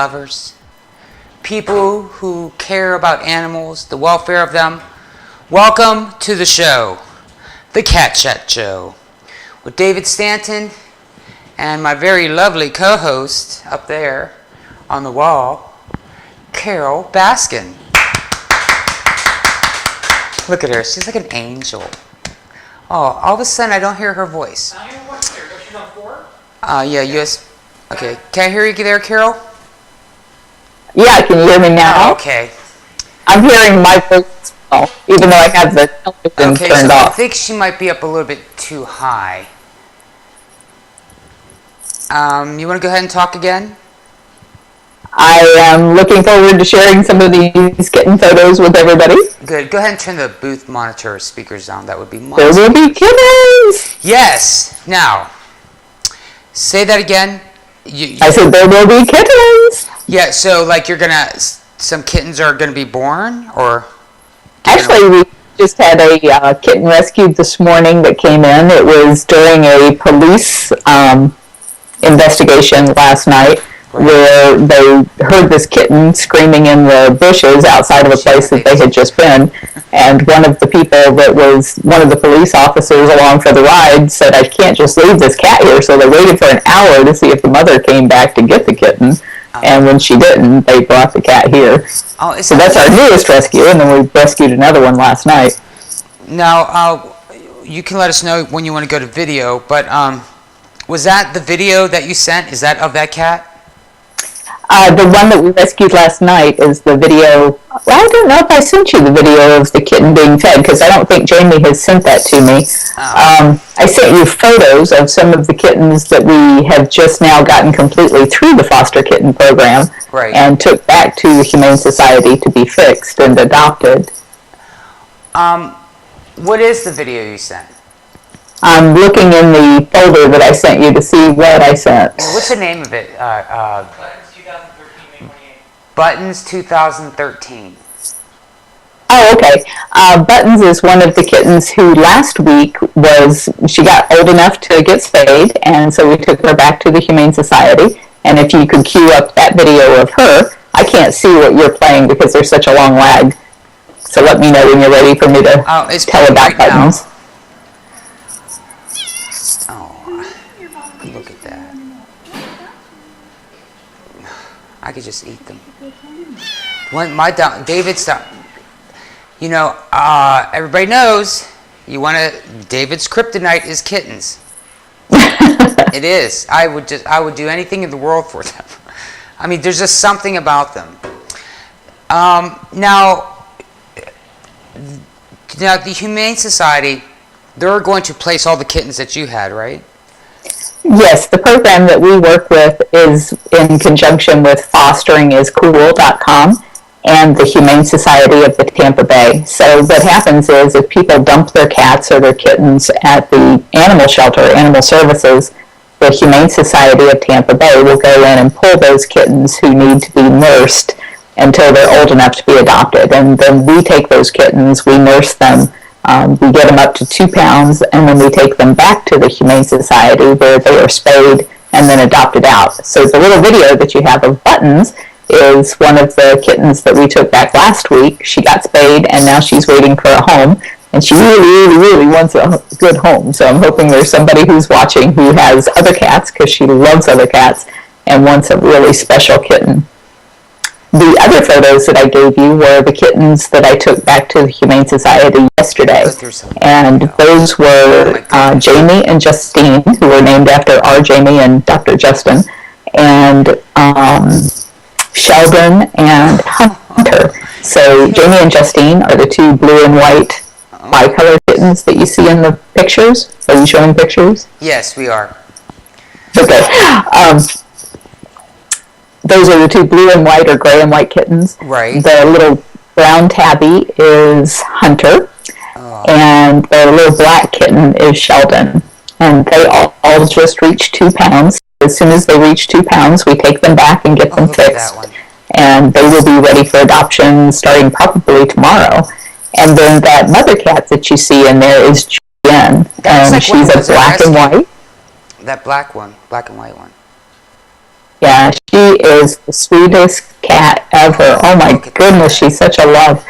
lovers, people who care about animals, the welfare of them. Welcome to the show, the Cat Chat Show, with David Stanton and my very lovely co-host up there on the wall, Carol Baskin. Look at her, she's like an angel. Oh, all of a sudden I don't hear her voice. I hear what's there. Don't you know 4? Yeah, US. Okay, can I hear you there, Carol? Yeah, can you hear me now? Okay. I'm hearing my voice as well, even though I have the television turned so off. I think she might be up a little bit too high. You want to go ahead and talk again? I am looking forward to sharing some of these kitten photos with everybody. Good. Go ahead and turn the booth monitor speakers down. That would be There will be kittens! Yes! Now, say that again. I said there will be kittens! Yeah, so like some kittens are gonna be born, or? Actually, we just had a kitten rescued this morning that came in. It was during a police investigation last night, where they heard this kitten screaming in the bushes outside of a place that they had just been, and one of the people that was one of the police officers along for the ride said, I can't just leave this cat here, so they waited for an hour to see if the mother came back to get the kitten, and when she didn't, they brought the cat here. So that's our newest rescue, and then we rescued another one last night. Now, you can let us know when you want to go to video, but was that the video that you sent? Is that of that cat? The one that we rescued last night is the video. Well, I don't know if I sent you the video of the kitten being fed, because I don't think Jamie has sent that to me. I sent you photos of some of the kittens that we have just now gotten completely through the foster kitten program, and took back to the Humane Society to be fixed and adopted. What is the video you sent? I'm looking in the folder that I sent you to see what I sent. What's the name of it? Buttons 2013. Oh, okay. Buttons is one of the kittens who last week she got old enough to get spayed, and so we took her back to the Humane Society. And if you could cue up that video of her, I can't see what you're playing because there's such a long lag. So let me know when you're ready for me to tell about Buttons. Look at that. I could just eat them. David's done. You know, everybody knows David's kryptonite is kittens. It is. I would do anything in the world for them. I mean, there's just something about them. Now, the Humane Society, they're going to place all the kittens that you had, right? Yes, the program that we work with is in conjunction with FosteringIsCool.com and the Humane Society of the Tampa Bay. So what happens is if people dump their cats or their kittens at the animal shelter, animal services, the Humane Society of Tampa Bay will go in and pull those kittens who need to be nursed until they're old enough to be adopted. And then we take those kittens, we nurse them, we get them up to 2 pounds, and then we take them back to the Humane Society where they are spayed and then adopted out. So the little video that you have of Buttons is one of the kittens that we took back last week. She got spayed, and now she's waiting for a home, and she really, really, really wants a good home. So I'm hoping there's somebody who's watching who has other cats, because she loves other cats, and wants a really special kitten. The other photos that I gave you were the kittens that I took back to the Humane Society yesterday. And those were Jamie and Justine, who were named after our Jamie and Dr. Justin, and Sheldon and Hunter. So Jamie and Justine are the 2 blue and white bicolor kittens that you see in the pictures. Are you showing pictures? Yes, we are. Okay. Those are the 2 blue and white or gray and white kittens. Right. The little brown tabby is Hunter, and the little black kitten is Sheldon. And they all just reached 2 pounds. As soon as they reach 2 pounds, we take them back and get them fixed. And they will be ready for adoption starting probably tomorrow. And then that mother cat that you see in there is Jen, and she's a black and white. That black and white one. Yeah, she is the sweetest cat ever. Oh my goodness, she's such a love.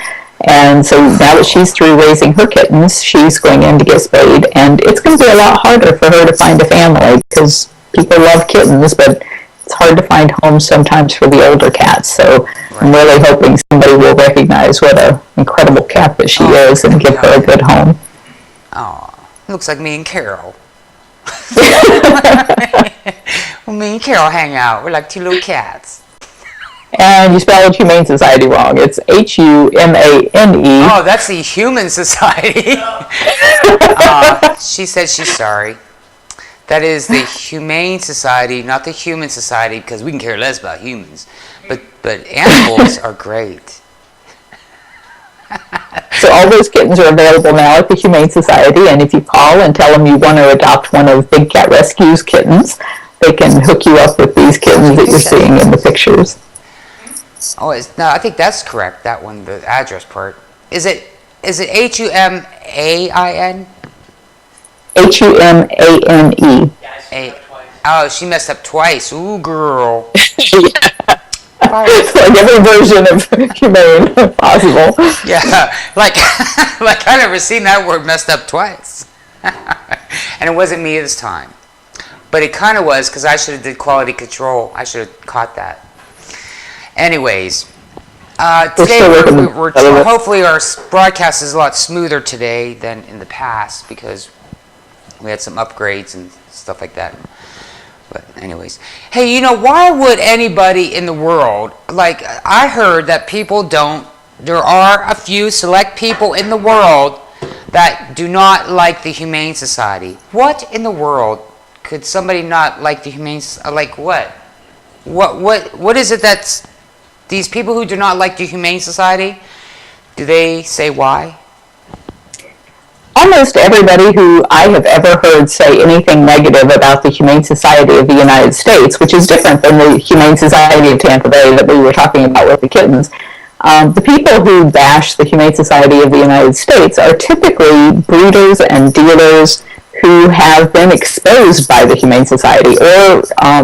And so now that she's through raising her kittens, she's going in to get spayed, and it's going to be a lot harder for her to find a family because people love kittens, but it's hard to find homes sometimes for the older cats. So I'm really hoping somebody will recognize what an incredible cat that she is and give her a good home. Oh, looks like me and Carol. Well, me and Carol hang out. We're like two little cats. And you spelled Humane Society wrong. It's Humane. Oh, that's the Human Society. She said she's sorry. That is the Humane Society, not the Human Society, because we can care less about humans. But animals are great. So all those kittens are available now at the Humane Society, and if you call and tell them you want to adopt one of Big Cat Rescue's kittens, they can hook you up with these kittens that you're seeing in the pictures. Oh, no, I think that's correct. That one, the address part. Is it Humain? Humane. Oh, she messed up twice. Ooh, girl. Yeah. Like every version of humane possible. Yeah, like I never seen that word messed up twice. And it wasn't me this time. But it kind of was, because I should have did quality control. I should have caught that. Anyways, today hopefully our broadcast is a lot smoother today than in the past, because we had some upgrades and stuff like that. But anyways, hey, why would anybody in the world, like, I heard that there are a few select people in the world that do not like the Humane Society. What in the world could somebody not like the Humane Society? Like what? What is it that's these people who do not like the Humane Society? Do they say why? Almost everybody who I have ever heard say anything negative about the Humane Society of the United States, which is different than the Humane Society of Tampa Bay that we were talking about with the kittens, the people who bash the Humane Society of the United States are typically breeders and dealers who have been exposed by the Humane Society, or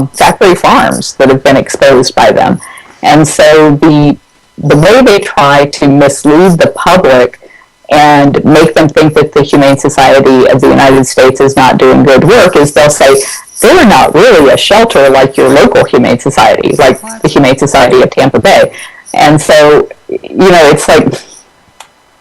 factory farms that have been exposed by them. And so the way they try to mislead the public and make them think that the Humane Society of the United States is not doing good work is they'll say, they're not really a shelter like your local Humane Society, like the Humane Society of Tampa Bay. And so, it's like,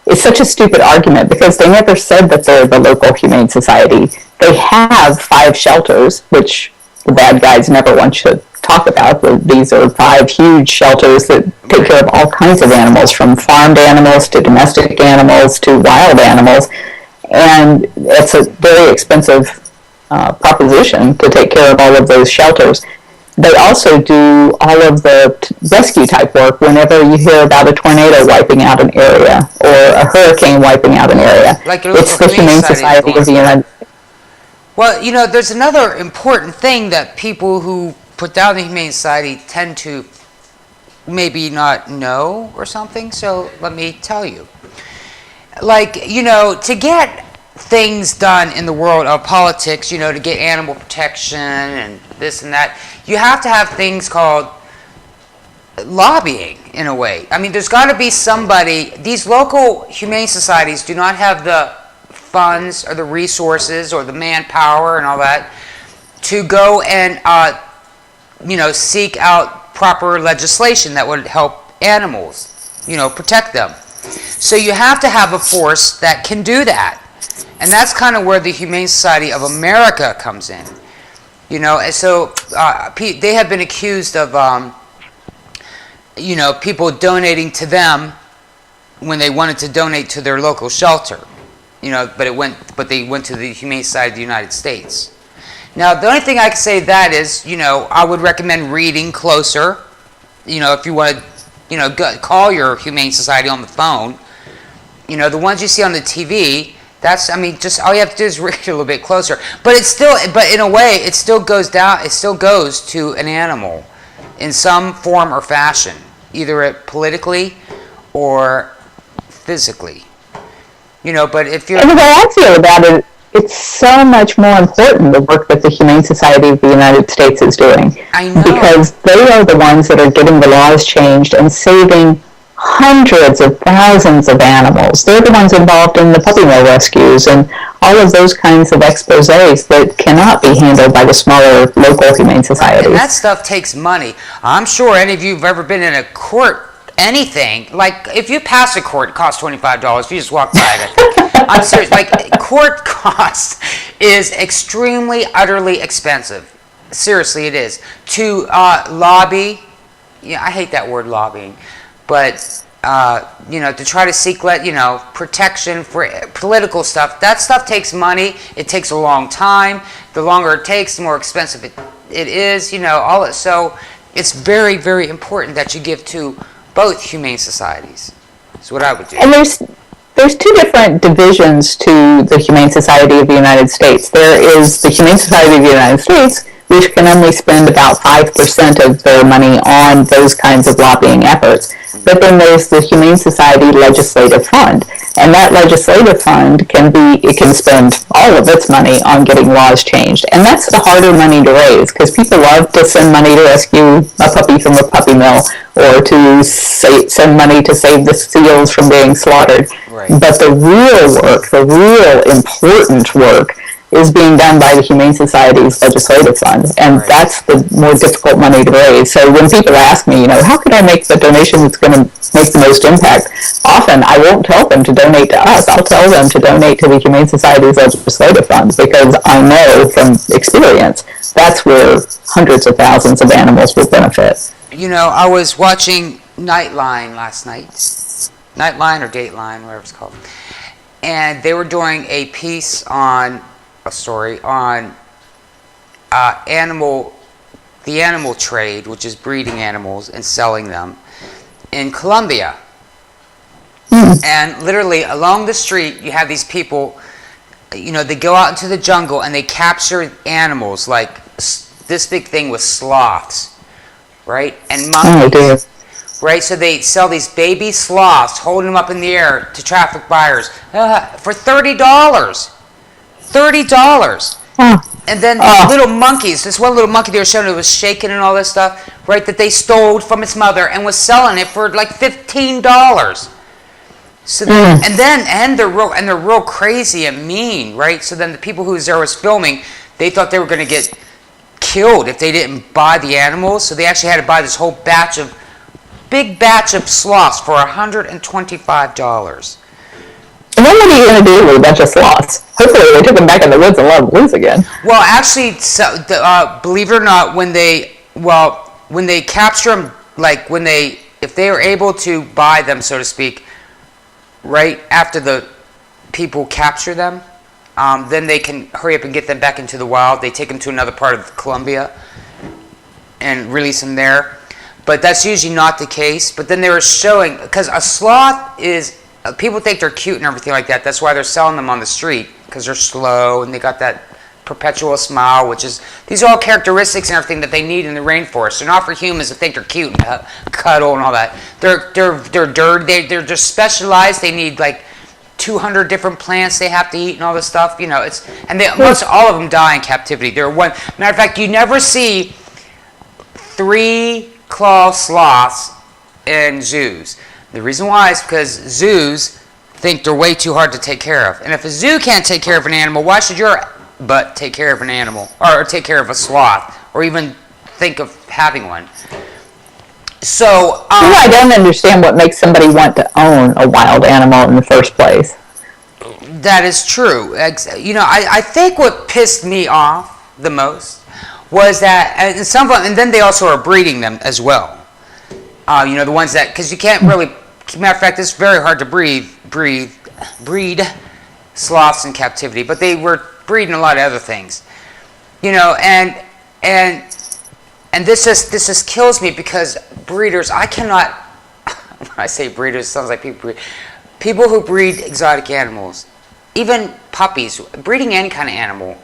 it's such a stupid argument, because they never said that they're the local Humane Society. They have 5 shelters, which the bad guys never want to talk about. These are 5 huge shelters that take care of all kinds of animals, from farmed animals to domestic animals to wild animals. And it's a very expensive proposition to take care of all of those shelters. They also do all of the rescue type work whenever you hear about a tornado wiping out an area or a hurricane wiping out an area. Like it's the Humane Society of the United States. Well, there's another important thing that people who put down the Humane Society tend to maybe not know or something. So let me tell you. Like, to get things done in the world of politics, to get animal protection and this and that, you have to have things called lobbying, in a way. I mean, there's got to be somebody. These local Humane Societies do not have the funds or the resources or the manpower and all that to go and seek out proper legislation that would help animals, protect them. So you have to have a force that can do that. And that's kind of where the Humane Society of America comes in. And so they have been accused of, people donating to them when they wanted to donate to their local shelter. But they went to the Humane Society of the United States. Now, the only thing I can say that is, I would recommend reading closer. If you want to, call your Humane Society on the phone. The ones you see on the TV, just all you have to do is read a little bit closer. But in a way, it still goes to an animal in some form or fashion, either politically or physically. But if you're... And the way I feel about it it's so much more important, the work that the Humane Society of the United States is doing. I know. Because they are the ones that are getting the laws changed and saving hundreds of thousands of animals. They're the ones involved in the puppy mill rescues and all of those kinds of exposés that cannot be handled by the smaller local humane societies. And that stuff takes money. I'm sure any of you have ever been in a court, anything, like if you pass a court, it costs $25 if you just walk by it. I'm serious, like court cost is extremely, utterly expensive. Seriously, it is. To lobby, yeah, I hate that word lobbying, but to try to seek, protection for political stuff. That stuff takes money. It takes a long time. The longer it takes, the more expensive it is. So it's very, very important that you give to both humane societies. That's what I would do. And there's two different divisions to the Humane Society of the United States. There is the Humane Society of the United States, which can only spend about 5% of their money on those kinds of lobbying efforts. But then there's the Humane Society Legislative Fund, and that legislative fund can spend all of its money on getting laws changed, and that's the harder money to raise because people love to send money to rescue a puppy from a puppy mill or to send money to save the seals from being slaughtered. Right. But the real work, the real important work, is being done by the Humane Society's Legislative Fund, and that's the more difficult money to raise. So when people ask me, how can I make the donation that's going to make the most impact? Often I won't tell them to donate to us. I'll tell them to donate to the Humane Society's Legislative Fund because I know from experience that's where hundreds of thousands of animals will benefit. I was watching Nightline last night. Nightline or Dateline, whatever it's called. And they were doing a piece on a story on the animal trade, which is breeding animals and selling them in Colombia. And literally along the street, you have these people, they go out into the jungle and they capture animals like this big thing with sloths, right? And monkeys. Right, so they sell these baby sloths, holding them up in the air to traffic buyers for $30. $30. And then little monkeys, this one little monkey they were showing that was shaking and all this stuff, right, that they stole from its mother and was selling it for like $15. So then, and they're real crazy and mean, right? So then the people who was filming, they thought they were going to get killed if they didn't buy the animals. So they actually had to buy this whole big batch of sloths for $125. And then what are you going to do with a bunch of sloths? Hopefully they took them back in the woods and let them loose again. Well, actually, believe it or not, when they capture them, if they are able to buy them, so to speak, right after the people capture them, then they can hurry up and get them back into the wild. They take them to another part of Colombia and release them there. But that's usually not the case. But then they were showing, because a sloth is, people think they're cute and everything like that. That's why they're selling them on the street, because they're slow and they got that perpetual smile, these are all characteristics and everything that they need in the rainforest. They're not for humans to think they're cute and cuddle and all that. They're dirty. They're just specialized. They need like 200 different plants they have to eat and all this stuff. Most all of them die in captivity. Matter of fact, you never see 3-claw sloths in zoos. The reason why is because zoos think they're way too hard to take care of. And if a zoo can't take care of an animal, why should your butt take care of an animal or take care of a sloth or even think of having one? So I don't understand what makes somebody want to own a wild animal in the first place. That is true. I think what pissed me off the most was that, and then they also are breeding them as well. The ones that, because you can't really, matter of fact, it's very hard to breed sloths in captivity, but they were breeding a lot of other things, and this just kills me because breeders, I cannot, when I say breeders, it sounds like people who breed exotic animals, even puppies, breeding any kind of animal,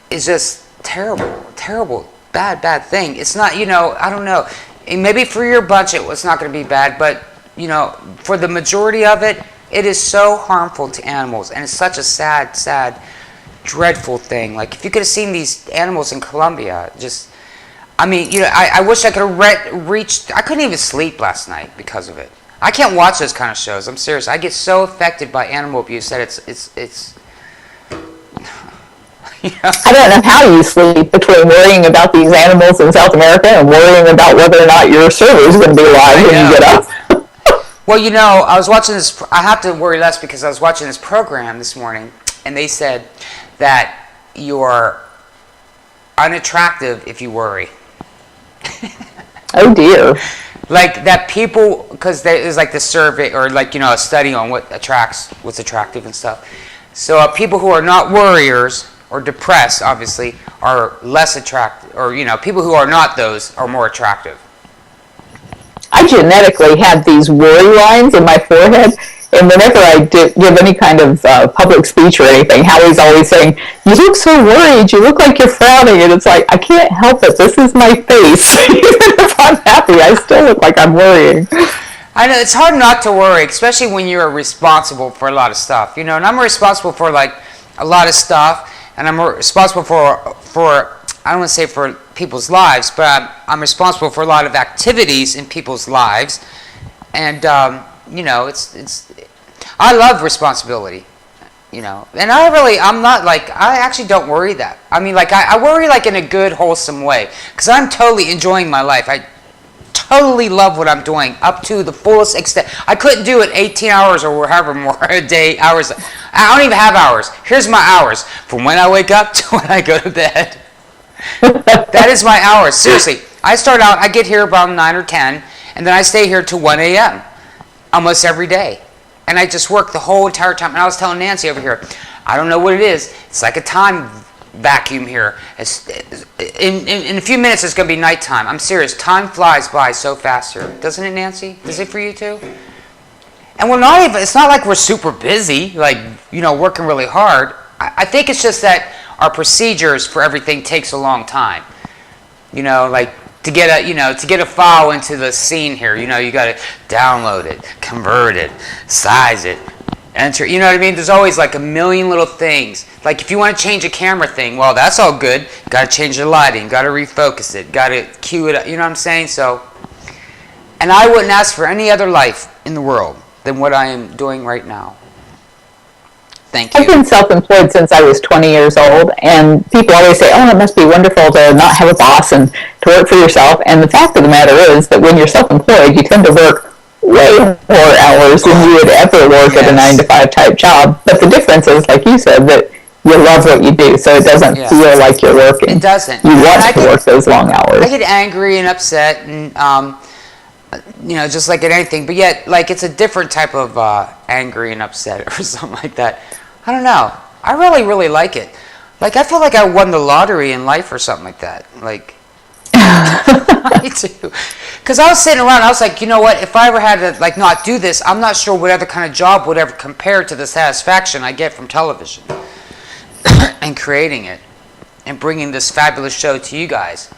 is just terrible, bad thing. It's not, I don't know. And maybe for your budget, it's not going to be bad, but, for the majority of it, It is so harmful to animals, and it's such a sad, sad, dreadful thing. Like, if you could have seen these animals in Colombia, I wish I could have reached. I couldn't even sleep last night because of it. I can't watch those kind of shows. I'm serious. I get so affected by animal abuse that it's I don't know how you sleep between worrying about these animals in South America and worrying about whether or not your server is going to be live when you get up. Well, I was watching this. I have to worry less because I was watching this program this morning, and they said that you're unattractive if you worry. Oh dear. Like that people, because there's like this survey or a study on what's attractive and stuff. So people who are not worriers or depressed, obviously, are less attractive, or people who are not those are more attractive. I genetically had these worry lines in my forehead, and whenever I give any kind of public speech or anything, Howie's always saying, "You look so worried. You look like you're frowning," and it's like, I can't help it. This is my face. Even if I'm happy, I still look like I'm worrying. I know it's hard not to worry, especially when you're responsible for a lot of stuff. And I'm responsible for a lot of stuff, and I'm responsible for I don't want to say for people's lives, but I'm responsible for a lot of activities in people's lives, and it's I love responsibility, and I actually don't worry that. I mean, I worry in a good, wholesome way, because I'm totally enjoying my life. I totally love what I'm doing up to the fullest extent. I couldn't do it 18 hours or however more a day, hours. I don't even have hours. Here's my hours from when I wake up to when I go to bed. That is my hours. Seriously, I start out, I get here about 9 or 10, and then I stay here till 1 a.m. almost every day. And I just work the whole entire time. And I was telling Nancy over here, I don't know what it is. It's like a time vacuum here. In a few minutes, it's going to be nighttime. I'm serious. Time flies by so fast here. Doesn't it, Nancy? Does it for you too? And it's not like we're super busy, working really hard. I think it's just that our procedures for everything takes a long time. To get a file into the scene here, you got to download it, convert it, size it, enter. You know what I mean? There's always a million little things. Like if you want to change a camera thing, well, that's all good. Got to change the lighting, got to refocus it, got to cue it up. You know what I'm saying? So, and I wouldn't ask for any other life in the world than what I am doing right now. Thank you. I've been self-employed since I was 20 years old, and people always say, "Oh, it must be wonderful to not have a boss and to work for yourself." And the fact of the matter is that when you're self-employed, you tend to work way more hours than you would ever work at a 9-to-5 type job. But the difference is, like you said, that you love what you do, so it doesn't feel like you're working. It doesn't. You want to work those long hours. I get angry and upset, and just like at anything, but yet it's a different type of angry and upset or something like that. I don't know. I really, really like it. I feel like I won the lottery in life or something like that. I do. Because I was sitting around, I was like, you know what? If I ever had to not do this, I'm not sure what other kind of job would ever compare to the satisfaction I get from television and creating it and bringing this fabulous show to you guys.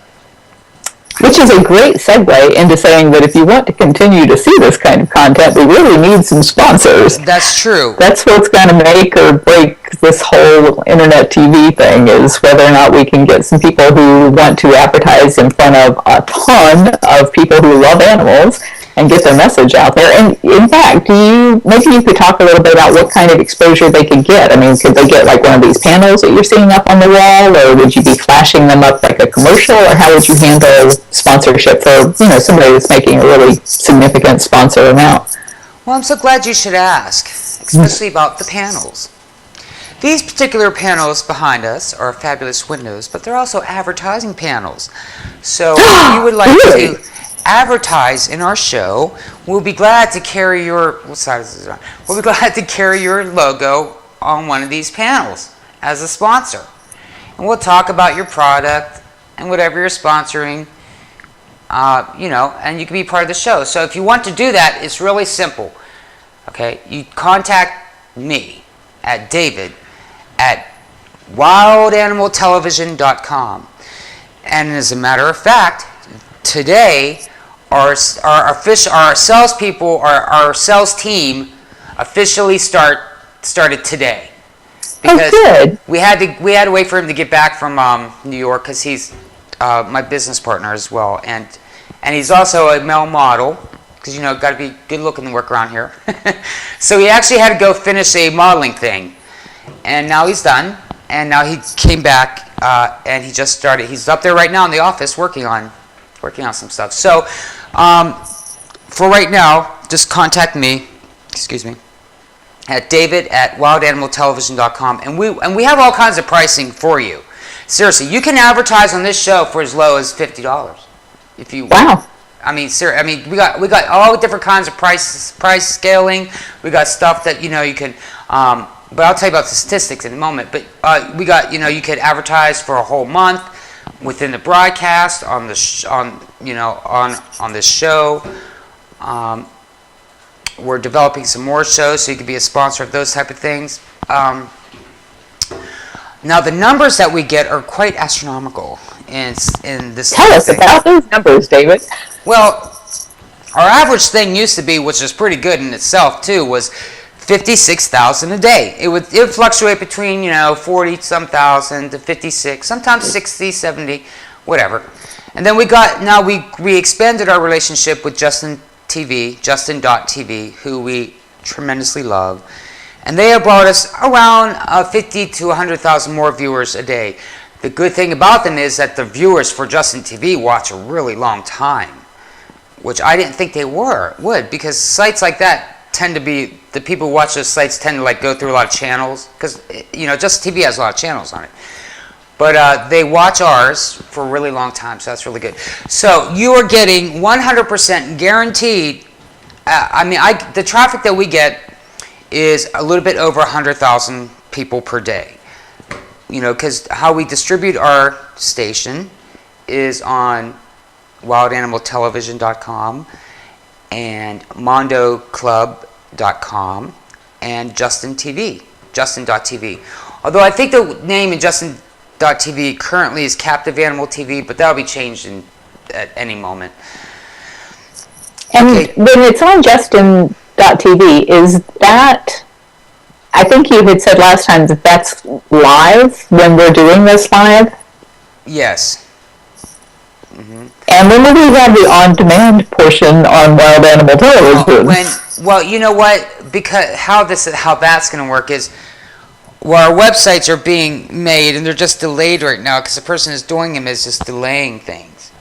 Which is a great segue into saying that if you want to continue to see this kind of content, we really need some sponsors. That's true. That's what's going to make or break this whole internet TV thing, is whether or not we can get some people who want to advertise in front of a ton of people who love animals and get their message out there. And in fact, maybe you could talk a little bit about what kind of exposure they could get. I mean, could they get one of these panels that you're seeing up on the wall, or would you be flashing them up like a commercial, or how would you handle sponsorship for somebody that's making a really significant sponsor amount? Well, I'm so glad you should ask, especially about the panels. These particular panels behind us are fabulous windows, but they're also advertising panels. So if you would like to advertise in our show, we'll be glad to carry your We'll be glad to carry your logo on one of these panels as a sponsor, and we'll talk about your product and whatever you're sponsoring. And you can be part of the show. So if you want to do that, it's really simple. Okay, you contact me at david@wildanimaltelevision.com, and as a matter of fact, today our salespeople, our sales team officially started today. Oh, good. we had to wait for him to get back from New York because he's my business partner as well, and he's also a male model because got to be good looking to work around here. So he actually had to go finish a modeling thing, and now he's done. And now he came back and he just started. He's up there right now in the office working on some stuff. So for right now, just contact me. Excuse me. At david@wildanimaltelevision.com, and we have all kinds of pricing for you. Seriously, you can advertise on this show for as low as $50 if you. Wow. I mean, we got all different kinds of price scaling. We got stuff that you can. But I'll tell you about the statistics in a moment. But we got you could advertise for a whole month within the broadcast on the on this show. We're developing some more shows, so you could be a sponsor of those type of things. Now, the numbers that we get are quite astronomical in this. Tell us about those numbers, David. Well, our average thing used to be, which is pretty good in itself too, was 56,000 a day. It would fluctuate between 40-some thousand to 56, sometimes 60, 70, whatever. And then we expanded our relationship with Justin.tv, who we tremendously love. And they have brought us around 50 to 100,000 more viewers a day. The good thing about them is that the viewers for Justin TV watch a really long time, which I didn't think they would, because sites like that tend to be, the people who watch those sites tend to go through a lot of channels, because Justin TV has a lot of channels on it. But they watch ours for a really long time, so that's really good. So you are getting 100% guaranteed. The traffic that we get is a little bit over 100,000 people per day. Because how we distribute our station is on wildanimaltelevision.com and mondoclub.com and Justin.tv. Although I think the name in Justin.tv currently is Captive Animal TV, but that'll be changed at any moment. And when it's on Justin.tv, is that, I think you had said last time that that's live when we're doing this live? Yes. Mm-hmm. And when will we have the on-demand portion on Wild Animal Television? Well, you know what? Because how that's going to work is, our websites are being made and they're just delayed right now because the person who's doing them is just delaying things.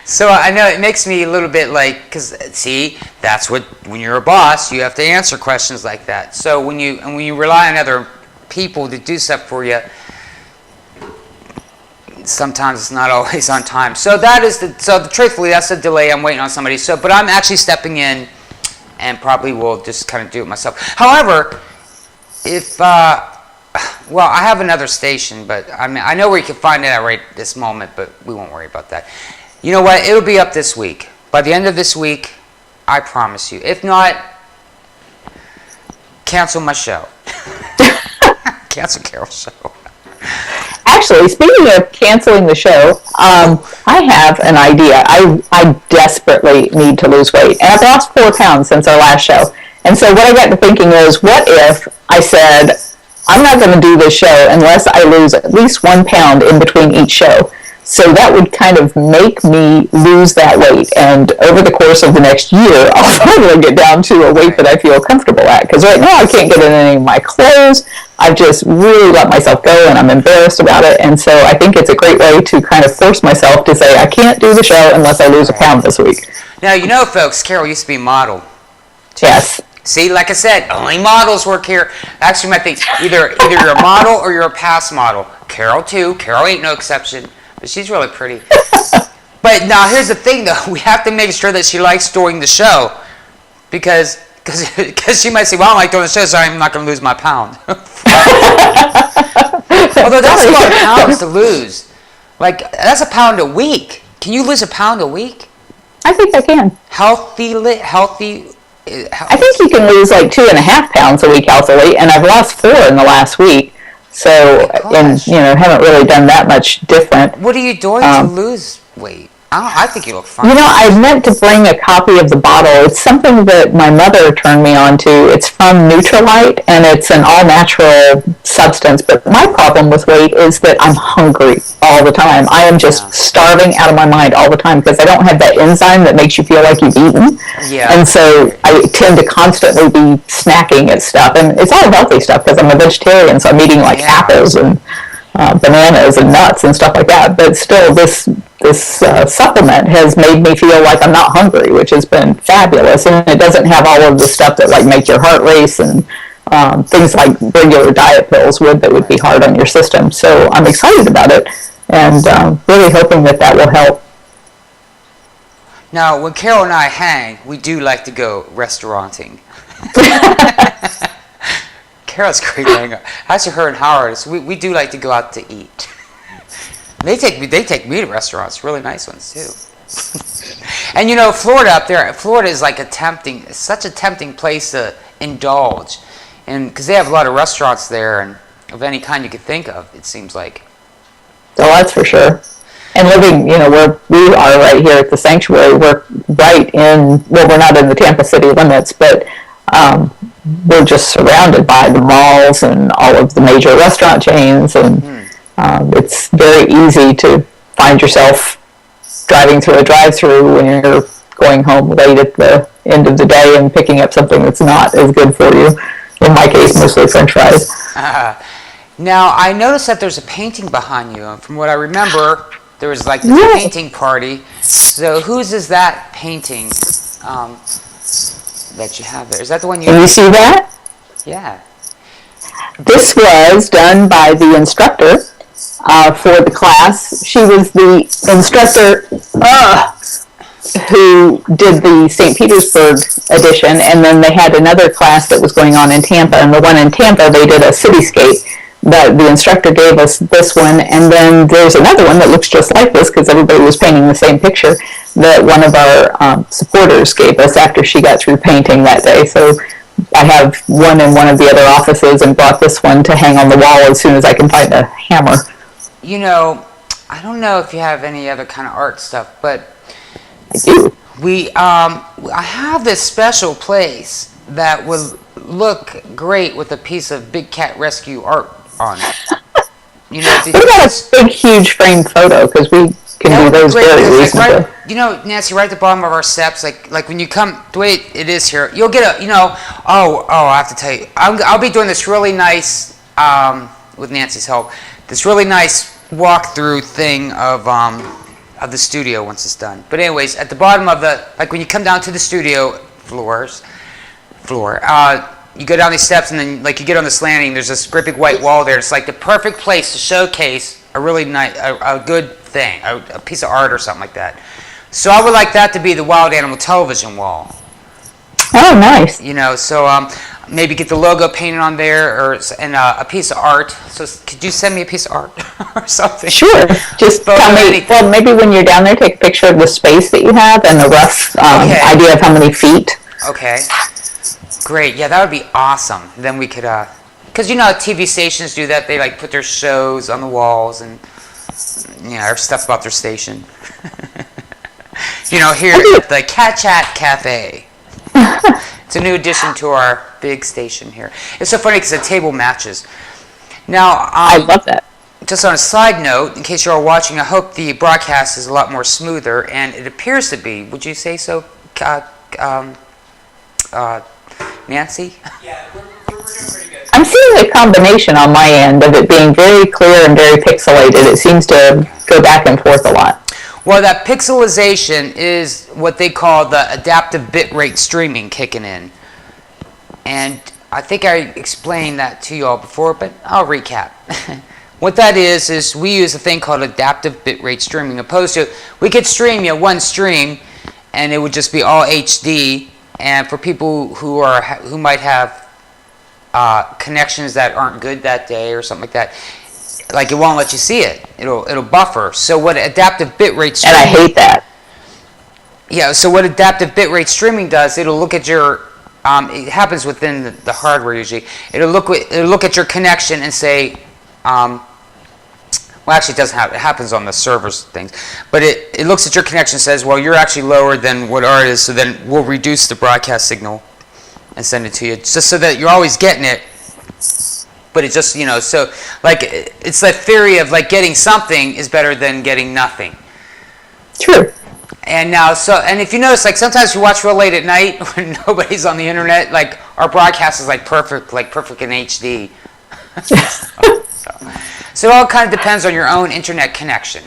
So I know it makes me a little bit because see, that's when you're a boss, you have to answer questions like that. So when you rely on other people to do stuff for you, sometimes it's not always on time. So truthfully, that's the delay. I'm waiting on somebody. But I'm actually stepping in, and probably will just kind of do it myself. However, I have another station, but I know where you can find it at right this moment, but we won't worry about that. You know what? It'll be up this week. By the end of this week, I promise you. If not, cancel my show. Cancel Carol's show. Actually, speaking of canceling the show, I have an idea. I desperately need to lose weight, and I've lost 4 pounds since our last show. And so what I got to thinking is, what if I said, I'm not going to do this show unless I lose at least 1 pound in between each show. So that would kind of make me lose that weight. And over the course of the next year, I'll finally get down to a weight that I feel comfortable at. Because right now I can't get in any of my clothes. I've just really let myself go and I'm embarrassed about it. And so I think it's a great way to kind of force myself to say, I can't do the show unless I lose a pound this week. Now, folks, Carol used to be a model. Yes. See, like I said, only models work here. Actually, my thing, either you're a model or you're a past model. Carol, too. Carol ain't no exception. But she's really pretty. But now here's the thing, though. We have to make sure that she likes doing the show. Because she might say, well, I don't like doing the show, so I'm not going to lose my pound. Although that's a lot of pounds to lose. That's a pound a week. Can you lose a pound a week? I think I can. Healthy. I think you can lose 2.5 pounds a week healthily, and I've lost 4 in the last week. So, and haven't really done that much different. What are you doing to lose weight? I think you look fine. You know, I meant to bring a copy of the bottle. It's something that my mother turned me on to. It's from Nutrilite, and it's an all-natural substance. But my problem with weight is that I'm hungry all the time. I am just starving out of my mind all the time because I don't have that enzyme that makes you feel like you've eaten. Yeah. And so I tend to constantly be snacking at stuff. And it's all healthy stuff because I'm a vegetarian, so I'm eating like apples and bananas and nuts and stuff like that. But still, this supplement has made me feel like I'm not hungry, which has been fabulous. And it doesn't have all of the stuff that like make your heart race and things like regular diet pills would that would be hard on your system. So I'm excited about it and really hoping that that will help. Now, when Carol and I hang, we do like to go restauranting. Carol's great hanger. Actually, her and Howard, we do like to go out to eat. They take me to restaurants, really nice ones too. And you know, Florida up there, Florida is like such a tempting place to indulge, and because they have a lot of restaurants there and of any kind you could think of, it seems like. Oh, that's for sure. And living, you know, where we are right here at the sanctuary, we're right in, well, we're not in the Tampa City limits, but we're just surrounded by the malls and all of the major restaurant chains, and it's very easy to find yourself driving through a drive-through when you're going home late at the end of the day and picking up something that's not as good for you. In my case, mostly French fries. Now, I noticed that there's a painting behind you. And from what I remember, there was like this painting party. So whose is that painting that you have there? Is that the one you... Can you see that? Yeah. This was done by the instructor for the class. She was the instructor who did the St. Petersburg edition, and then they had another class that was going on in Tampa, and the one in Tampa, they did a cityscape. The instructor gave us this one, and then there's another one that looks just like this because everybody was painting the same picture that one of our supporters gave us after she got through painting that day. So I have one in one of the other offices and brought this one to hang on the wall as soon as I can find a hammer. You know, I don't know if you have any other kind of art stuff, but I do. I have this special place that would look great with a piece of Big Cat Rescue art on it. You know, what about a big, huge frame photo? Because we can do those very reasonably. Right, you know, Nancy, right at the bottom of our steps, like when you come, the way it is here, you'll get a, you know, I have to tell you, I'll be doing this really nice, with Nancy's help, this really nice walkthrough thing of the studio once it's done. But anyways, at the bottom of the, like when you come down to the studio floor, you go down these steps and then like you get on this landing, there's this great big white wall there. It's like the perfect place to showcase a really nice, a good thing, a piece of art or something like that. So I would like that to be the Wild Animal Television wall. Oh, nice. You know, so maybe get the logo painted on there and a piece of art. So could you send me a piece of art or something? Sure. Just tell me, well, maybe when you're down there, take a picture of the space that you have and the rough idea of how many feet. Okay. Great. Yeah, that would be awesome. Then we could, because you know TV stations do that. They like put their shows on the walls and, you know, stuff about their station. You know, here at the Cat Chat Cafe. It's a new addition to our big station here. It's so funny because the table matches. Now, I love that. Just on a side note, in case you're all watching, I hope the broadcast is a lot more smoother, and it appears to be. Would you say so, Nancy? Yeah, we're doing pretty good. I'm seeing a combination on my end of it being very clear and very pixelated. It seems to go back and forth a lot. Well, that pixelization is what they call the adaptive bitrate streaming kicking in. And I think I explained that to you all before, but I'll recap. What that is we use a thing called adaptive bitrate streaming, opposed to, we could stream you one stream and it would just be all HD, and for people who might have connections that aren't good that day or something like that, like it won't let you see it. It'll buffer. So what adaptive bitrate streaming... And I hate that. Yeah, so what adaptive bitrate streaming does, it'll look at your... it happens within the hardware usually. It'll look at your connection and say, Well, actually, it doesn't happen. It happens on the servers things. But it looks at your connection and says, well, you're actually lower than what ours is, so then we'll reduce the broadcast signal and send it to you, just so that you're always getting it. But it just, so, like, it's the theory of, like, getting something is better than getting nothing. True. And now, and if you notice, like, sometimes you watch real late at night when nobody's on the internet, like, our broadcast is, like, perfect in HD. So it all kind of depends on your own internet connection.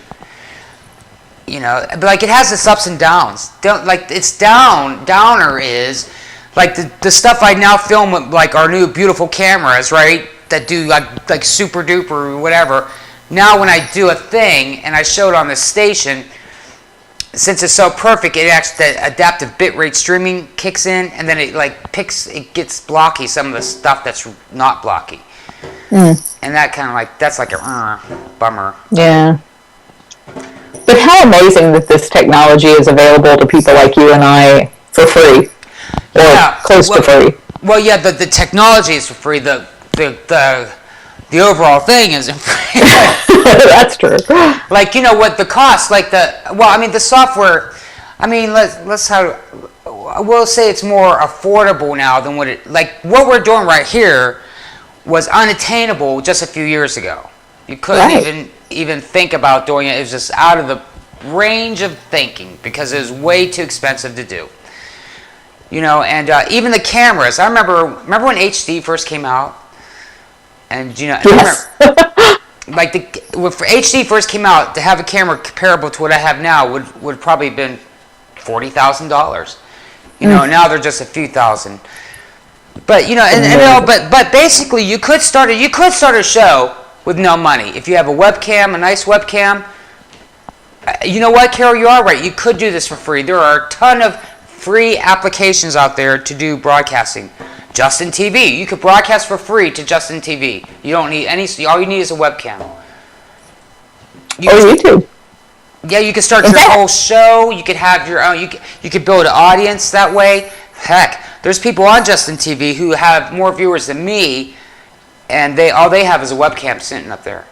But, like, it has its ups and downs. Its downer is, like, the stuff I now film with, like, our new beautiful cameras, right, that do, like super duper or whatever. Now when I do a thing and I show it on the station, since it's so perfect, the adaptive bitrate streaming kicks in, and then it gets blocky, some of the stuff that's not blocky. And that kind of that's like a bummer. Yeah. But how amazing that this technology is available to people like you and I for free, or close to free. Well, yeah, the technology is for free. The overall thing isn't free. That's true. Like, what the cost, like the software, we'll say it's more affordable now than what we're doing right here was unattainable just a few years ago. You couldn't even think about doing it. It was just out of the range of thinking because it was way too expensive to do. And even the cameras. I remember when HD first came out. And yes. I remember, when HD first came out, to have a camera comparable to what I have now would probably have been $40,000. Now they're just a few thousand. But but basically you could start a show with no money if you have a webcam, a nice webcam. You know what, Carol? You are right. You could do this for free. There are a ton of free applications out there to do broadcasting. Justin TV. You could broadcast for free to Justin TV. You don't need all you need is a webcam. YouTube. Yeah, you could start your whole show. You could have your own. You could build an audience that way. Heck, there's people on Justin TV who have more viewers than me, and all they have is a webcam sitting up there.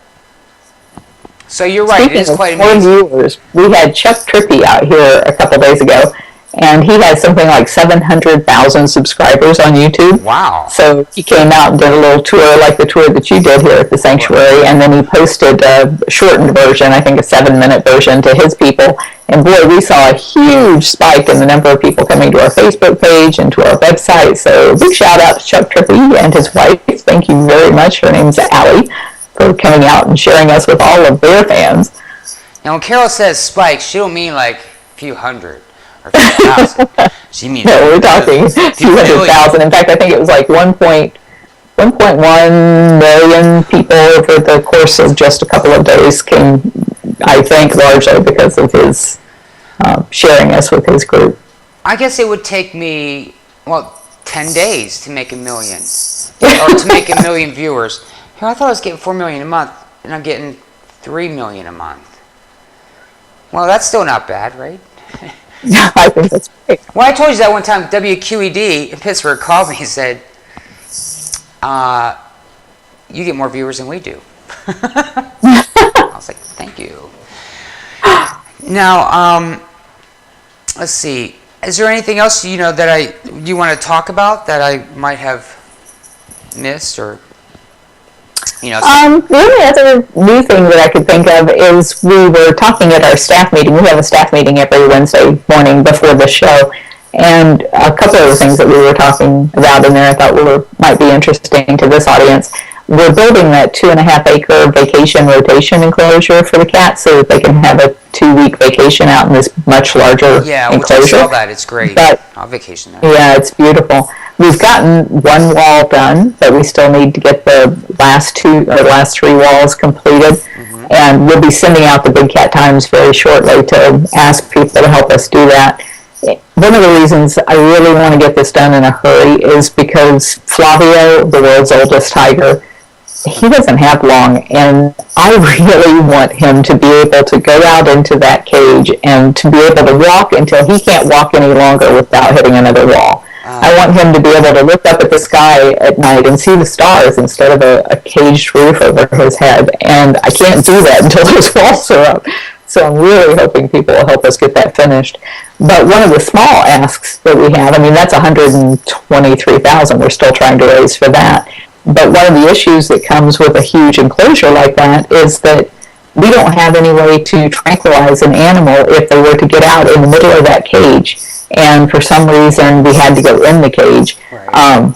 So you're right. Speaking it is quite of more amazing. Viewers, we had Chuck Trippy out here a couple days ago. And he has something like 700,000 subscribers on YouTube. Wow. So he came out and did a little tour like the tour that you did here at the Sanctuary. And then he posted a shortened version, I think a 7-minute version, to his people. And boy, we saw a huge spike in the number of people coming to our Facebook page and to our website. So big shout out to Chuck Trippy and his wife. Thank you very much. Her name's Allie, for coming out and sharing us with all of their fans. Now when Carol says spike, she don't mean like a few hundred. She means no, we're talking a few 100,000. In fact, I think it was like 1.1 million people over the course of just a couple of days came, I think, largely because of his sharing us with his group. I guess it would take me, 10 days to make 1 million. Or to make 1 million viewers. Here, I thought I was getting 4 million a month, and I'm getting 3 million a month. Well, that's still not bad, right? I think that's great. Well, I told you that one time, WQED in Pittsburgh called me and said, you get more viewers than we do. I was like, thank you. Now, let's see. Is there anything else that you want to talk about that I might have missed or? The only other new thing that I could think of is we were talking at our staff meeting. We have a staff meeting every Wednesday morning before the show. And a couple of the things that we were talking about in there I thought might be interesting to this audience. We're building that 2.5-acre vacation rotation enclosure for the cats so that they can have a 2-week vacation out in this much larger enclosure. I saw that. It's great. I'll vacation there. Yeah, it's beautiful. We've gotten one wall done, but we still need to get the last 3 walls completed. Mm-hmm. And we'll be sending out the Big Cat Times very shortly to ask people to help us do that. One of the reasons I really want to get this done in a hurry is because Flavio, the world's oldest tiger, he doesn't have long, and I really want him to be able to go out into that cage and to be able to walk until he can't walk any longer without hitting another wall. I want him to be able to look up at the sky at night and see the stars instead of a caged roof over his head. And I can't do that until those walls are up. So I'm really hoping people will help us get that finished. But one of the small asks that we have, I mean, that's $123,000 we're still trying to raise for that. But one of the issues that comes with a huge enclosure like that is that we don't have any way to tranquilize an animal if they were to get out in the middle of that cage. And for some reason, we had to go in the cage. Right.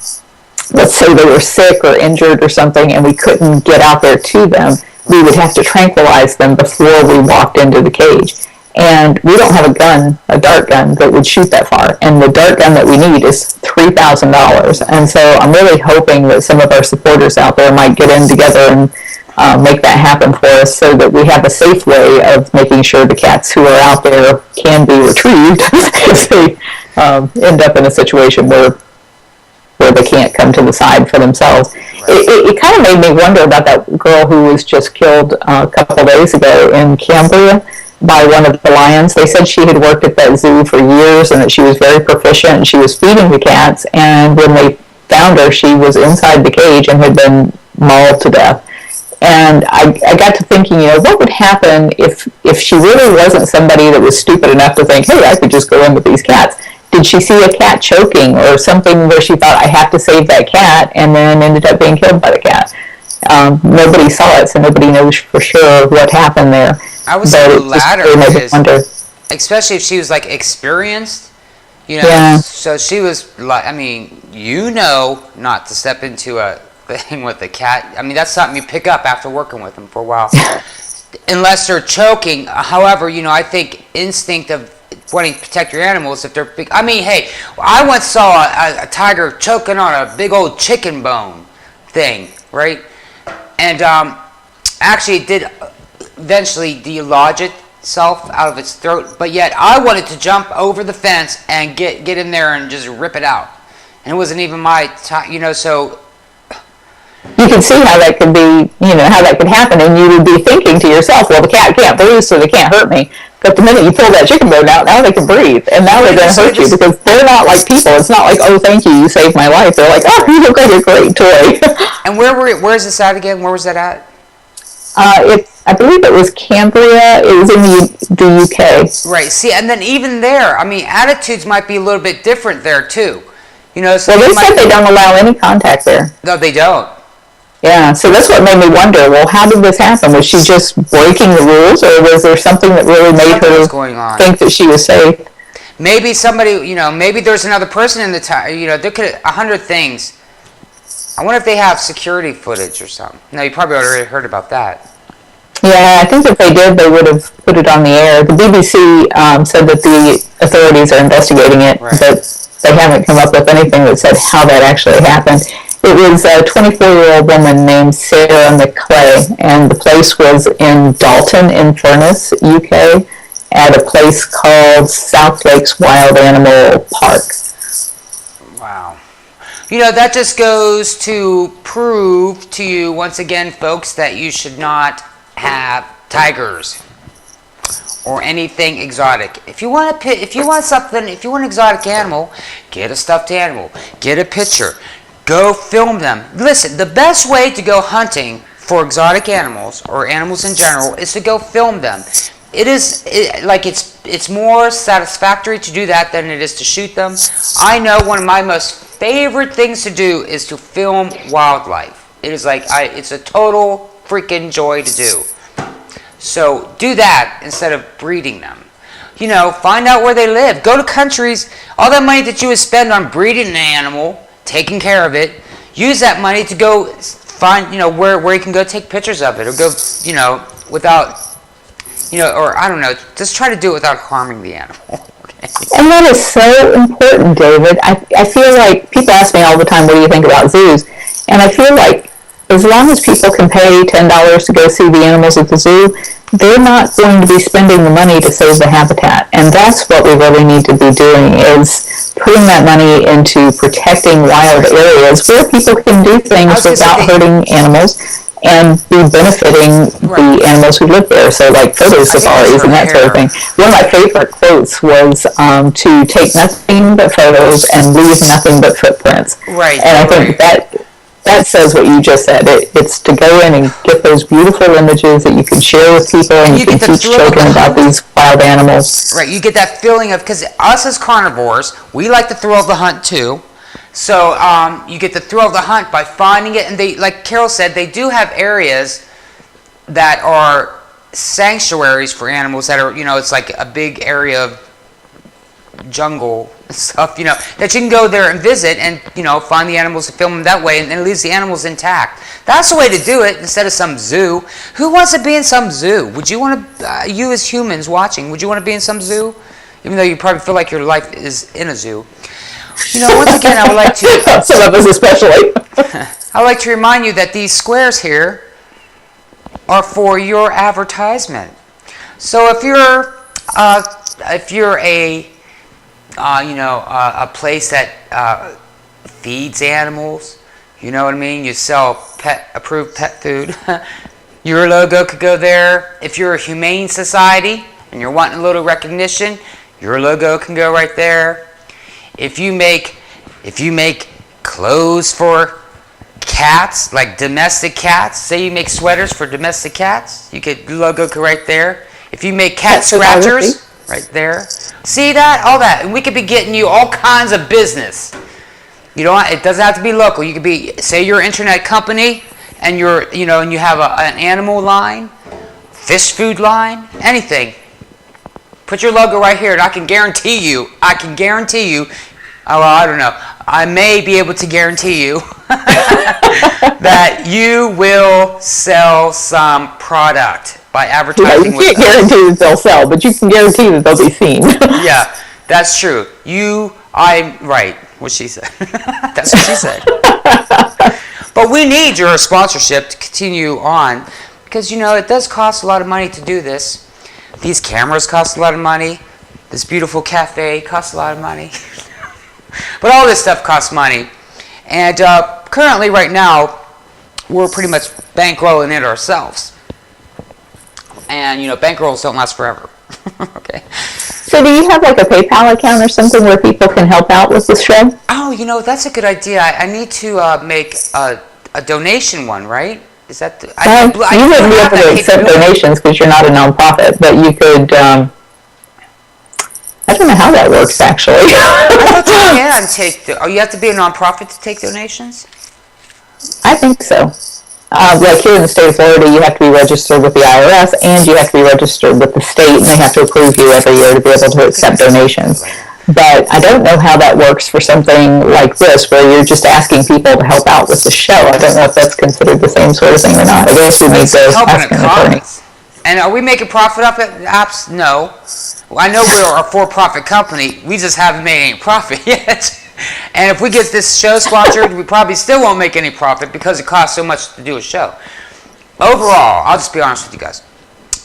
Let's say they were sick or injured or something, and we couldn't get out there to them. We would have to tranquilize them before we walked into the cage. And we don't have a gun, a dart gun, that would shoot that far. And the dart gun that we need is $3,000. And so I'm really hoping that some of our supporters out there might get in together and make that happen for us so that we have a safe way of making sure the cats who are out there can be retrieved if they end up in a situation where they can't come to the side for themselves. Right. It kind of made me wonder about that girl who was just killed a couple of days ago in Cambria by one of the lions. They said she had worked at that zoo for years and that she was very proficient and she was feeding the cats, and when they found her, she was inside the cage and had been mauled to death. And I got to thinking, what would happen if she really wasn't somebody that was stupid enough to think, hey, I could just go in with these cats? Did she see a cat choking or something where she thought, I have to save that cat, and then ended up being killed by the cat? Nobody saw it, so nobody knows for sure what happened there. I would say the latter, especially if she was like experienced, Yeah. So she was like, not to step into a thing with the cat. I mean, that's something you pick up after working with them for a while. Unless they're choking. However, I think instinct of wanting to protect your animals, if they're big. I mean, hey, I once saw a tiger choking on a big old chicken bone thing, right? And actually it did eventually delodge itself out of its throat, but yet I wanted to jump over the fence and get in there and just rip it out. And it wasn't even my time, so you can see how that could be, how that could happen, and you would be thinking to yourself, well, the cat can't breathe, so they can't hurt me. But the minute you pull that chicken bone out, now they can breathe, and now they're going to hurt you, because they're not like people. It's not like, oh, thank you saved my life. They're like, oh, you look like a great toy. And where's this at again? Where was that at? I believe it was Cambria. It was in the UK. Right. See, and then even there, attitudes might be a little bit different there too. So well, they said they don't allow any contact there. No, they don't. Yeah, so that's what made me wonder, well, how did this happen? Was she just breaking the rules, or was there something that really made her think that she was safe? Maybe somebody, maybe there's another person in the tower, there could 100 things. I wonder if they have security footage or something. No, you probably already heard about that. Yeah, I think if they did, they would have put it on the air. The BBC said that the authorities are investigating it, right, but they haven't come up with anything that said how that actually happened. It was a 24-year-old woman named Sarah McClay, and the place was in Dalton-in-Furness, UK, at a place called South Lakes Wild Animal Park. Wow. That just goes to prove to you, once again, folks, that you should not have tigers or anything exotic. If you want an exotic animal, get a stuffed animal, get a picture. Go film them. Listen, the best way to go hunting for exotic animals or animals in general is to go film them. It's more satisfactory to do that than it is to shoot them. I know one of my most favorite things to do is to film wildlife. It is it's a total freaking joy to do. So do that instead of breeding them. Find out where they live. Go to countries. All that money that you would spend on breeding an animal, taking care of it, use that money to go find, where you can go take pictures of it, or go, without, or I don't know, just try to do it without harming the animal. Okay? And that is so important, David. I feel like people ask me all the time, what do you think about zoos? And I feel like as long as people can pay $10 to go see the animals at the zoo, they're not going to be spending the money to save the habitat. And that's what we really need to be doing, is putting that money into protecting wild areas where people can do things without hurting animals. and be benefiting the animals who live there. So like photo safaris and that sort of thing. One of my favorite quotes was to take nothing but photos and leave nothing but footprints. Right. And I think that says what you just said. It's to go in and get those beautiful images that you can share with people, and you can teach children about these wild animals. Right, you get that feeling of, because us as carnivores, we like the thrill of the hunt too. So you get the thrill of the hunt by finding it, and they, like Carol said, they do have areas that are sanctuaries for animals that are, it's like a big area of jungle stuff, that you can go there and visit and, find the animals and film them that way, and it leaves the animals intact. That's the way to do it instead of some zoo. Who wants to be in some zoo? Would you want to, you as humans watching, would you want to be in some zoo? Even though you probably feel like your life is in a zoo. Once again, I would like to... Some of us especially. I would like to remind you that these squares here are for your advertisement. So if you're a place that feeds animals, you know what I mean? You sell approved pet food. Your logo could go there. If you're a humane society and you're wanting a little recognition, your logo can go right there. If you make clothes for cats, like domestic cats, say you make sweaters for domestic cats, your logo go right there. If you make cat scratchers, right there. See that? All that. And we could be getting you all kinds of business. It doesn't have to be local. You could be, say you're an internet company and and you have an animal line, fish food line, anything. Put your logo right here, and I can guarantee you, I don't know, I may be able to guarantee you that you will sell some product by advertising with us. You can't guarantee that they'll sell, but you can guarantee that they'll be seen. Yeah, that's true. I'm right, what she said. That's what she said. But we need your sponsorship to continue on, because, it does cost a lot of money to do this. These cameras cost a lot of money. This beautiful cafe costs a lot of money. But all this stuff costs money. And currently, right now, we're pretty much bankrolling it ourselves. And, bankrolls don't last forever. Okay. So do you have like a PayPal account or something where people can help out with this show? Oh, that's a good idea. I need to make a donation one, right? Is that... you wouldn't be able to accept donations because you're not a nonprofit, but you could... I don't know how that works, actually. I thought you can you have to be a nonprofit to take donations? I think so. Like here in the state of Florida, you have to be registered with the IRS, and you have to be registered with the state, and they have to approve you every year to be able to accept donations. But I don't know how that works for something like this, where you're just asking people to help out with the show. I don't know if that's considered the same sort of thing or not. I guess we need to ask an attorney. And are we making profit off it? Apps? No. Well, I know we're a for-profit company. We just haven't made any profit yet. And if we get this show sponsored, we probably still won't make any profit because it costs so much to do a show. Overall, I'll just be honest with you guys.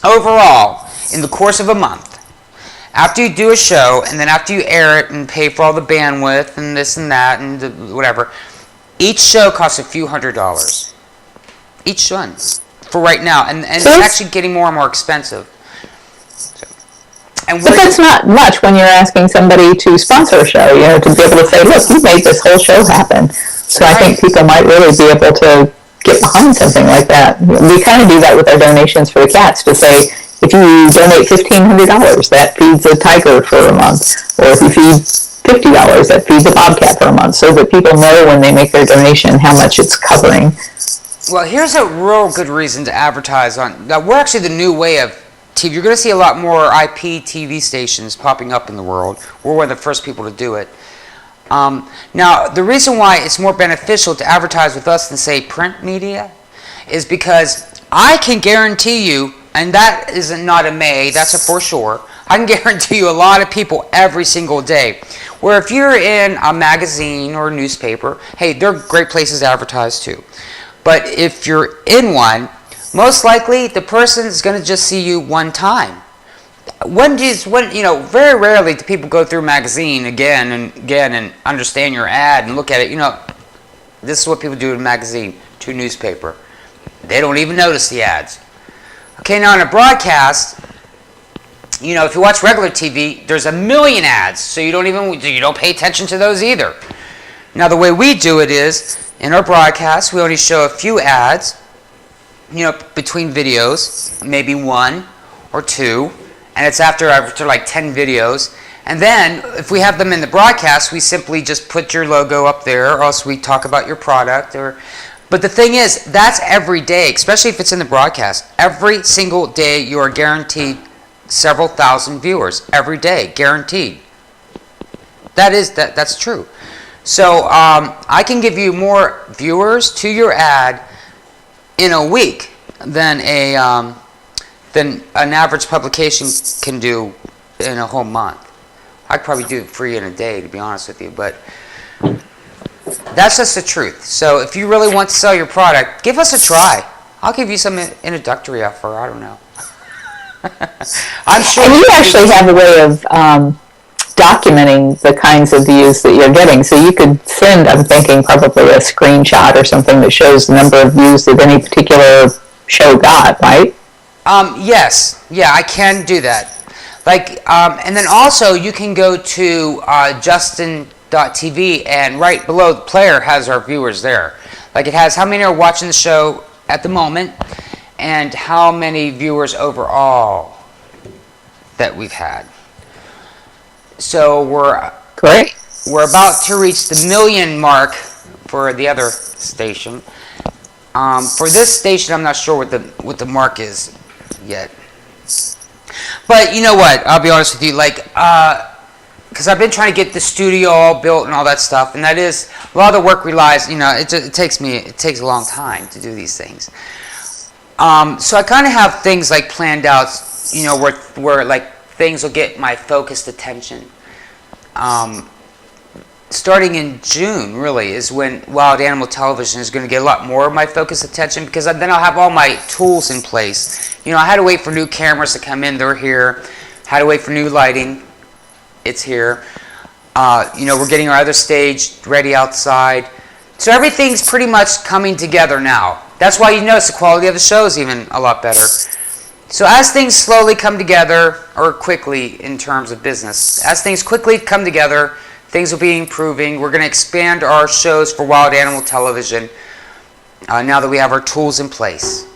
Overall, in the course of a month, after you do a show, and then after you air it and pay for all the bandwidth and this and that and whatever, each show costs a few $100s. Each one. For right now. And it's actually getting more and more expensive. But that's not much when you're asking somebody to sponsor a show, to be able to say, look, you made this whole show happen. So I think people might really be able to get behind something like that. We kind of do that with our donations for the cats, to say, if you donate $1,500, that feeds a tiger for a month. Or if you feed $50, that feeds a bobcat for a month, so that people know when they make their donation how much it's covering. Well, here's a real good reason to advertise on. Now, we're actually the new way of TV. You're going to see a lot more IP TV stations popping up in the world. We're one of the first people to do it. Now, the reason why it's more beneficial to advertise with us than, say, print media is because I can guarantee you, and that is not a may, that's a for sure, I can guarantee you a lot of people every single day. Where if you're in a magazine or a newspaper, hey, they're great places to advertise too. But if you're in one, most likely the person is going to just see you one time. Very rarely do people go through a magazine again and again and understand your ad and look at it. This is what people do in a magazine, to a newspaper. They don't even notice the ads. Okay, now in a broadcast, if you watch regular TV, there's a million ads, so you don't pay attention to those either. Now the way we do it is, in our broadcast, we only show a few ads, between videos, maybe 1 or 2, and it's after like 10 videos. And then, if we have them in the broadcast, we simply just put your logo up there, or else we talk about your product. But the thing is, that's every day, especially if it's in the broadcast. Every single day, you are guaranteed several thousand viewers. Every day, guaranteed. That's true. So, I can give you more viewers to your ad in a week than an average publication can do in a whole month. I'd probably do it for you in a day, to be honest with you, but that's just the truth. So if you really want to sell your product, give us a try. I'll give you some introductory offer. I don't know. I'm sure. And you actually have a way of documenting the kinds of views that you're getting. So you could send, I'm thinking, probably a screenshot or something that shows the number of views that any particular show got, right? Yes. Yeah, I can do that. And then also you can go to Justin.tv, and right below the player has our viewers there. It has how many are watching the show at the moment and how many viewers overall that we've had. So we're about to reach the 1 million mark for the other station. For this station, I'm not sure what the mark is yet. But you know what? I'll be honest with you, because I've been trying to get the studio all built and all that stuff, and that is a lot of the work relies. It takes a long time to do these things. So I kind of have things planned out, where things will get my focused attention. Starting in June, really, is when Wild Animal Television is going to get a lot more of my focused attention, because then I'll have all my tools in place. I had to wait for new cameras to come in. They're here. Had to wait for new lighting. It's here. We're getting our other stage ready outside. So everything's pretty much coming together now. That's why you notice the quality of the show is even a lot better. So as things slowly come together, or quickly in terms of business, as things quickly come together, things will be improving. We're going to expand our shows for Wild Animal Television now that we have our tools in place.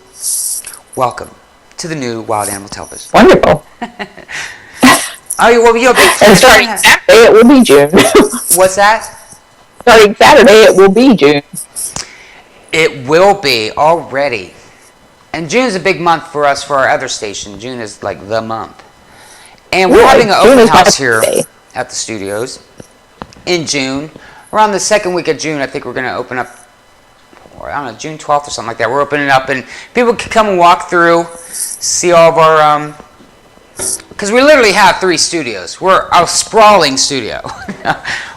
Welcome to the new Wild Animal Television. Wonderful. And starting Saturday, it will be June. What's that? Starting Saturday, it will be June. It will be already. And June is a big month for us for our other station. June is the month. And we're having an open house here at the studios in June. Around the second week of June, I think we're going to open up, June 12th or something like that. We're opening up, and people can come and walk through, see all of our, because we literally have 3 studios. We're a sprawling studio.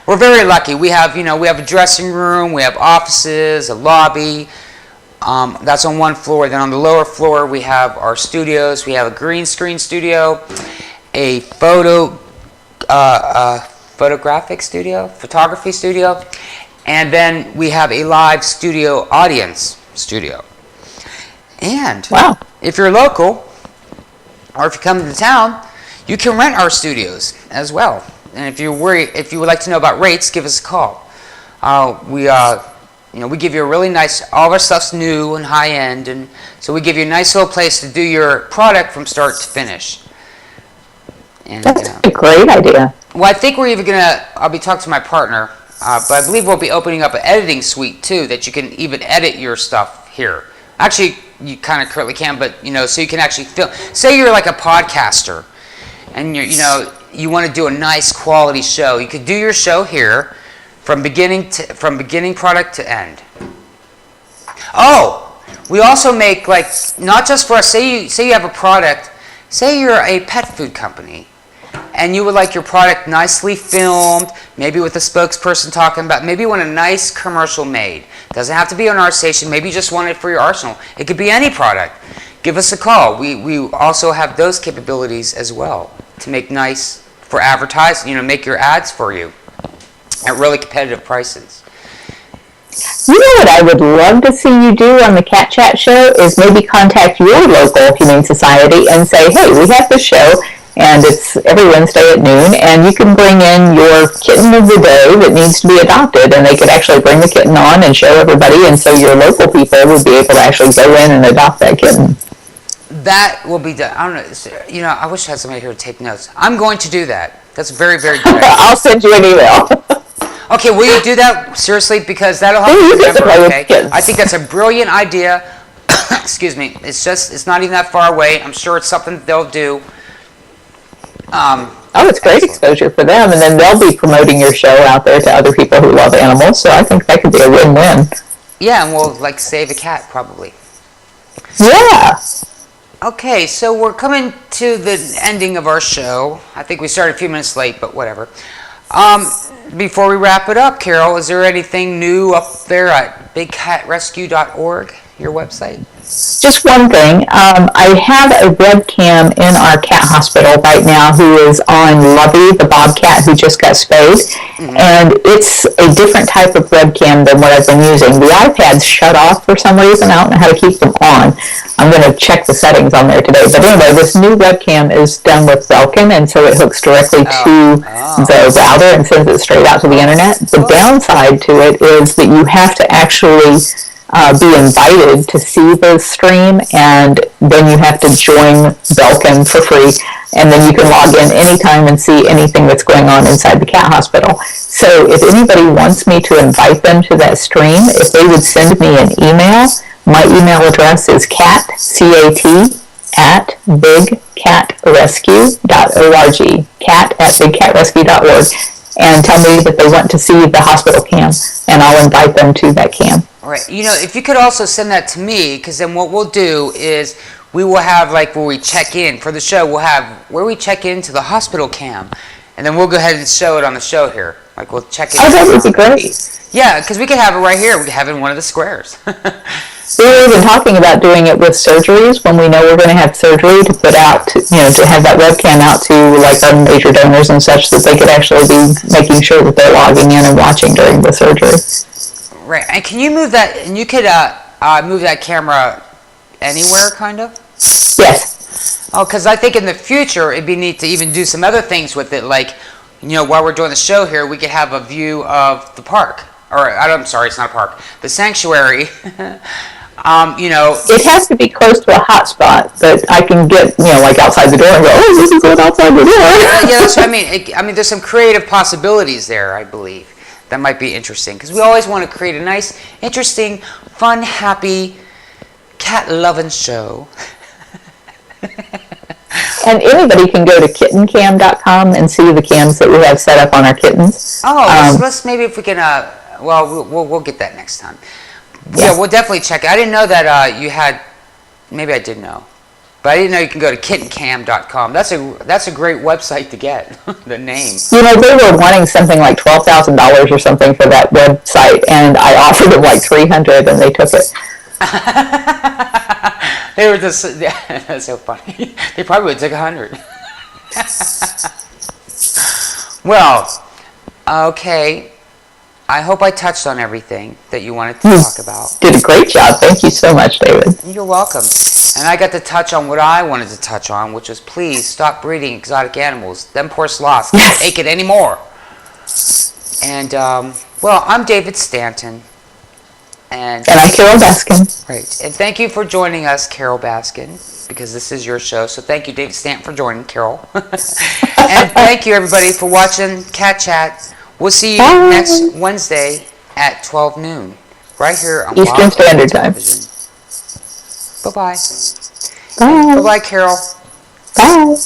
We're very lucky. We have, we have a dressing room, we have offices, a lobby. That's on one floor. Then on the lower floor, we have our studios. We have a green screen studio, a photography studio, and then we have a live studio audience studio. And if you're local, or if you come to town, you can rent our studios as well. And if you would like to know about rates, give us a call. We give you a really nice, all of our stuff's new and high end, and so we give you a nice little place to do your product from start to finish. And, that's a great idea. Well, I think we're even I'll be talking to my partner, but I believe we'll be opening up an editing suite too, that you can even edit your stuff here. Actually, you kind of currently can, but so you can actually film. Say you're like a podcaster, and you want to do a nice quality show. You could do your show here, from beginning product to end. Oh, we also make not just for us. Say you have a product. Say you're a pet food company, and you would like your product nicely filmed, maybe with a spokesperson talking about. Maybe you want a nice commercial made. Doesn't have to be on our station. Maybe you just want it for your arsenal. It could be any product. Give us a call. We also have those capabilities as well to make nice for advertising. Make your ads for you at really competitive prices. You know what I would love to see you do on the Cat Chat show is maybe contact your local Humane Society and say, hey, we have this show, and it's every Wednesday at noon, and you can bring in your kitten of the day that needs to be adopted, and they could actually bring the kitten on and show everybody, and so your local people would be able to actually go in and adopt that kitten. That will be done. I don't know. You know, I wish I had somebody here to take notes. I'm going to do that. That's a very, very good idea. I'll send you an email. Okay, will you do that seriously? Because that'll help me remember. Okay, I think that's a brilliant idea. Excuse me. It's not even that far away. I'm sure it's something they'll do. It's great exposure for them, and then they'll be promoting your show out there to other people who love animals. So I think that could be a win-win. Yeah, and we'll save a cat probably. Yeah. Okay, so we're coming to the ending of our show. I think we started a few minutes late, but whatever. Before we wrap it up, Carol, is there anything new up there at bigcatrescue.org, your website? Just one thing. I have a webcam in our cat hospital right now who is on Lovey, the bobcat who just got spayed. Mm-hmm. And it's a different type of webcam than what I've been using. The iPad's shut off for some reason. I don't know how to keep them on. I'm going to check the settings on there today. But anyway, this new webcam is done with Belkin, and so it hooks directly to the router and sends it straight out to the internet. The downside to it is that you have to actually be invited to see the stream, and then you have to join Belkin for free, and then you can log in anytime and see anything that's going on inside the cat hospital. So if anybody wants me to invite them to that stream, if they would send me an email, my email address is cat, C-A-T, at bigcatrescue.org, cat at bigcatrescue.org, and tell me that they want to see the hospital cam, and I'll invite them to that cam. All right. You know, if you could also send that to me, because then what we'll do is we will have where we check in for the show. We'll have where we check into the hospital cam, and then we'll go ahead and show it on the show here. We'll check in. Oh, that would be great. Yeah, because we could have it right here. We could have it in one of the squares. We were even talking about doing it with surgeries when we know we're going to have surgery to put out, to have that webcam out to our major donors and such, that they could actually be making sure that they're logging in and watching during the surgery. Right, and can you move that? And you could move that camera anywhere, kind of. Yes. Oh, because I think in the future it'd be neat to even do some other things with it, while we're doing the show here, we could have a view of the park, I'm sorry, it's not a park, the sanctuary. It has to be close to a hot spot, but I can get, outside the door and go, oh, this is going outside the door. Yeah, that's what I mean. There's some creative possibilities there, I believe. That might be interesting, because we always want to create a nice, interesting, fun, happy, cat-loving show. And anybody can go to kittencam.com and see the cams that we have set up on our kittens. Oh, let's maybe if we can, we'll get that next time. Yeah, we'll definitely check it. I didn't know that you had, maybe I did know, but I didn't know you can go to kittencam.com. That's a great website to get, the name. They were wanting something like $12,000 or something for that website, and I offered them $300, and they took it. They were just, that's so funny. They probably would take 100. Well, okay. I hope I touched on everything that you wanted to talk about. Did a great job. Thank you so much, David. You're welcome. And I got to touch on what I wanted to touch on, which was please stop breeding exotic animals. Them poor sloths can't take it anymore. And, I'm David Stanton. And I'm Carol Baskin. Right. And thank you for joining us, Carol Baskin, because this is your show. So thank you, David Stanton, for joining, Carol. And thank you, everybody, for watching Cat Chat. We'll see you next Wednesday at 12 noon, right here on Eastern Standard Time. Bye-bye. Bye. Bye-bye, Carol. Bye.